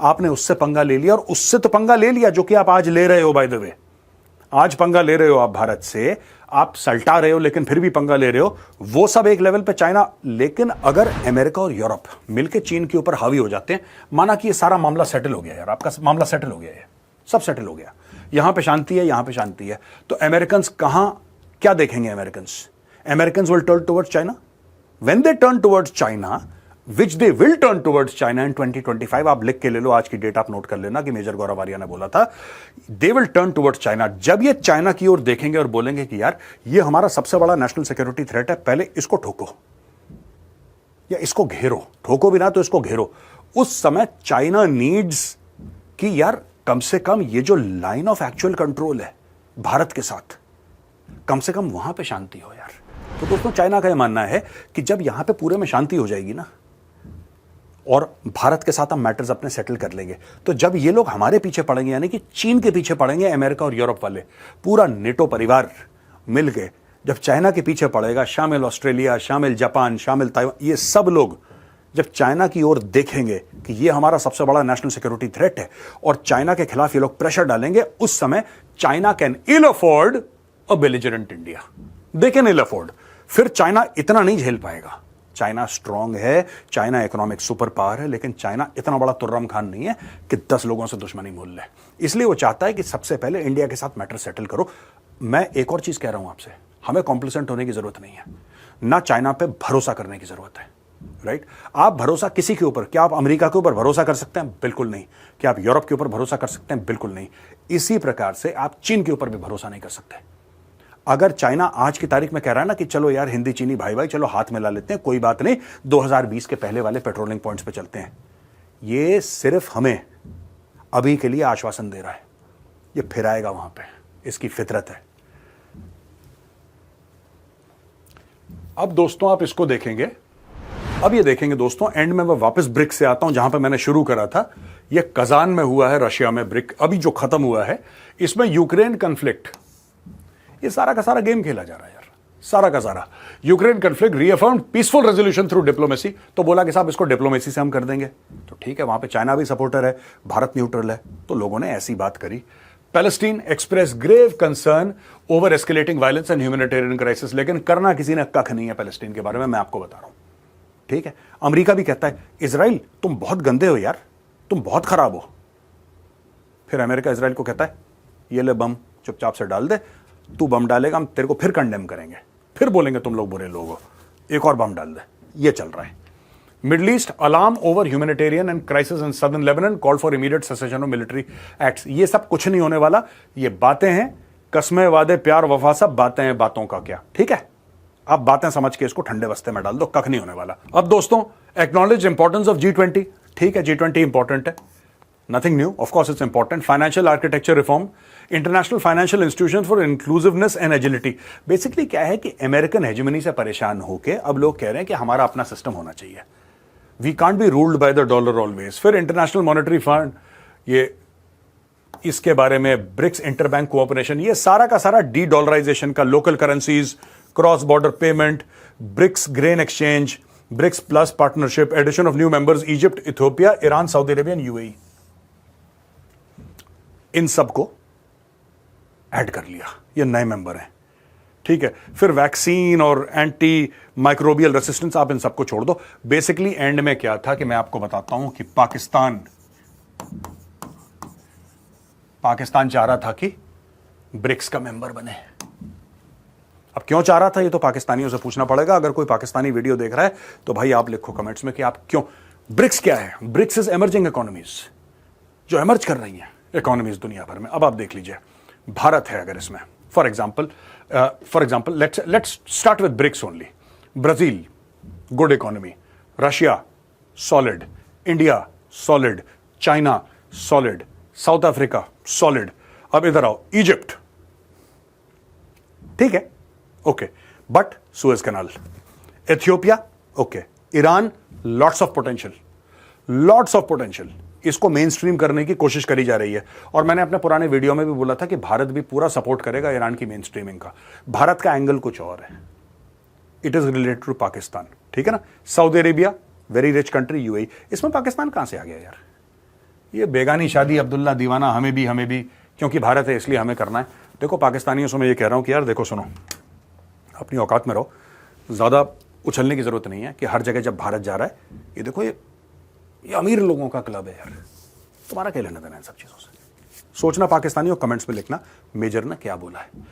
आपने उससे पंगा ले लिया, और उससे तो पंगा ले लिया जो कि आप आज ले रहे हो। बाय द वे, आज पंगा ले रहे हो आप भारत से, आप सल्टा रहे हो लेकिन फिर भी पंगा ले रहे हो। वो सब एक लेवल पे चाइना, लेकिन अगर अमेरिका और यूरोप मिलकर चीन के ऊपर हावी हो जाते हैं, माना कि ये सारा मामला सेटल हो गया यार, आपका मामला सेटल हो गया, है सब सेटल हो गया, यहां पे शांति है, यहां पे शांति है, तो अमेरिकन कहां क्या देखेंगे? American will turn towards China. When they turn towards China, which they will turn towards China in 2025, आप लिख के ले लो, आज की डेट आप नोट कर लेना कि मेजर गौरव आर्या ने बोला था, they will turn towards China. जब ये चाइना की ओर देखेंगे और बोलेंगे कि यार ये हमारा सबसे बड़ा नेशनल सिक्योरिटी थ्रेट है, पहले इसको ठोको या इसको घेरो, ठोको भी ना तो इसको घेरो, उस समय चाइना नीड्स कि यार कम से कम ये जो लाइन ऑफ एक्चुअल कंट्रोल है भारत के साथ, कम से कम वहां पे शांति हो यार। तो दोस्तों, चाइना का यह मानना है कि जब यहां पे पूरे में शांति हो जाएगी ना, और भारत के साथ हम मैटर्स अपने सेटल कर लेंगे, तो जब ये लोग हमारे पीछे पड़ेंगे, यानी कि चीन के पीछे पड़ेंगे, अमेरिका और यूरोप वाले, पूरा नेटो परिवार मिलके जब चाइना के पीछे पड़ेगा, शामिल ऑस्ट्रेलिया, शामिल जापान, शामिल ताइवान, ये सब लोग जब चाइना की ओर देखेंगे कि ये हमारा सबसे बड़ा नेशनल सिक्योरिटी थ्रेट है और चाइना के खिलाफ ये लोग प्रेशर डालेंगे, उस समय China can ill afford a belligerent India. They can ill afford. फिर चाइना इतना नहीं झेल पाएगा। चाइना स्ट्रांग है, चाइना इकोनॉमिक सुपर पावर है, लेकिन चाइना इतना बड़ा तुर्रम खान नहीं है कि 10 लोगों से दुश्मनी मोल ले। इसलिए वो चाहता है कि सबसे पहले इंडिया के साथ मैटर सेटल करो। मैं एक और चीज कह रहा हूं आपसे, हमें कॉम्प्लिसेंट होने की जरूरत नहीं है, ना चाइना पे भरोसा करने की जरूरत है। राइट? आप भरोसा किसी के ऊपर, क्या आप अमेरिका के ऊपर भरोसा कर सकते हैं? बिल्कुल नहीं। क्या आप यूरोप के ऊपर भरोसा कर सकते हैं? बिल्कुल नहीं। इसी प्रकार से आप चीन के ऊपर भी भरोसा नहीं कर सकते। अगर चाइना आज की तारीख में कह रहा है ना कि चलो यार हिंदी चीनी भाई भाई चलो हाथ मिला लेते हैं, कोई बात नहीं, 2020 के पहले वाले पेट्रोलिंग पॉइंट्स पे चलते हैं, ये सिर्फ हमें अभी के लिए आश्वासन दे रहा है, ये फिर आएगा वहां पे, इसकी फितरत है। अब दोस्तों आप इसको देखेंगे, अब ये देखेंगे दोस्तों, एंड में मैं वापस ब्रिक्स से आता हूं जहां पे मैंने शुरू करा था। ये कजान में हुआ है, रशिया में ब्रिक अभी जो खत्म हुआ है, इसमें यूक्रेन कन्फ्लिक्ट, ये सारा का सारा गेम खेला जा रहा है यार, सारा का सारा। Ukraine conflict reaffirmed peaceful resolution through diplomacy, तो बोला कि साहब इसको डिप्लोमेसी से हम कर देंगे, तो ठीक है, वहां पे चाइना भी सपोर्टर है, भारत न्यूट्रल है, तो लोगों ने ऐसी बात करी। Palestine express grave concern over escalating violence and humanitarian crisis, लेकिन करना किसी ने कख नहीं है पैलेस्टीन के बारे में, मैं आपको बता रहा हूं। ठीक है, अमेरिका भी कहता है इजराइल तुम बहुत गंदे हो यार, तुम बहुत खराब हो। फिर अमेरिका इजराइल को कहता है ये ले बम, चुपचाप से डाल दे, तू बम डालेगा हम तेरे को फिर कंडेम करेंगे, फिर बोलेंगे तुम लोग बुरे लोग हो, एक और बम डाल दे। ये चल रहा है। Middle east alarm over humanitarian and crisis in southern Lebanon, call for immediate cessation of military acts. ये सब कुछ नहीं होने वाला, ये बातें हैं, कस्में वादे प्यार वफा सब बातें हैं, बातों का क्या। ठीक है, आप बातें समझ के इसको ठंडे बस्ते में डाल दो, कख नहीं होने वाला। अब दोस्तों, एक्नॉलेज इंपॉर्टेंस ऑफ G20। ठीक है, G20 इंपॉर्टेंट है, nothing new, of course it's important. Financial architecture reform, international financial institution for inclusiveness and agility. Basically क्या है कि अमेरिकन हेजेमनी से परेशान होकर अब लोग कह रहे हैं कि हमारा अपना सिस्टम होना चाहिए, we can't be ruled by the dollar always. फिर इंटरनेशनल मॉनेटरी फंड, ये इसके बारे में ब्रिक्स इंटरबैंक कोऑपरेशन, ये सारा का सारा डी डॉलराइजेशन का, local currencies, cross border payment, BRICS grain exchange, BRICS plus partnership, addition of new members Egypt, Ethiopia, Iran, Saudi Arabia and UAE, इन सबको ऐड कर लिया, ये नए मेंबर हैं। ठीक है, फिर वैक्सीन और एंटी माइक्रोबियल रेसिस्टेंस, आप इन सबको छोड़ दो। बेसिकली एंड में क्या था कि मैं आपको बताता हूं कि पाकिस्तान चाह रहा था कि ब्रिक्स का मेंबर बने। अब क्यों चाह रहा था ये तो पाकिस्तानियों से पूछना पड़ेगा। अगर कोई पाकिस्तानी वीडियो देख रहा है तो भाई आप लिखो कमेंट्स में कि आप क्यों। ब्रिक्स क्या है? ब्रिक्स इज एमर्जिंग इकोनॉमीज, जो एमर्ज कर रही हैं इकोनॉमीज दुनिया भर में। अब आप देख लीजिए, भारत है अगर इसमें, for example let's start with BRICS only. Brazil good economy, Russia solid, India solid, China solid, South Africa solid. अब इधर आओ, इजिप्ट, ठीक है, okay, but Suez canal, Ethiopia, okay, Iran, lots of potential, इसको मेन स्ट्रीम करने की कोशिश करी जा रही है। और मैंने अपने पुराने वीडियो में भी बोला था कि भारत भी पूरा सपोर्ट करेगा ईरान की मेन स्ट्रीमिंग का। भारत का एंगल कुछ और है, it is related to Pakistan, ठीक है ना। Saudi Arabia very rich country, UAE, इसमें पाकिस्तान कहां से आ गया यार? ये बेगानी शादी अब्दुल्ला दीवाना हमें भी क्योंकि भारत है इसलिए हमें करना है। देखो पाकिस्तानियों से मैं ये कह रहा हूं कि यार देखो सुनो, अपनी औकात में रहो, ज़्यादा उछलने की ज़रूरत नहीं है कि हर जगह जब भारत जा रहा है, ये देखो ये अमीर लोगों का क्लब है यार, तुम्हारा क्या लेना देना इन सब चीज़ों से। सोचना पाकिस्तानियों, कमेंट्स में लिखना मेजर ने क्या बोला है।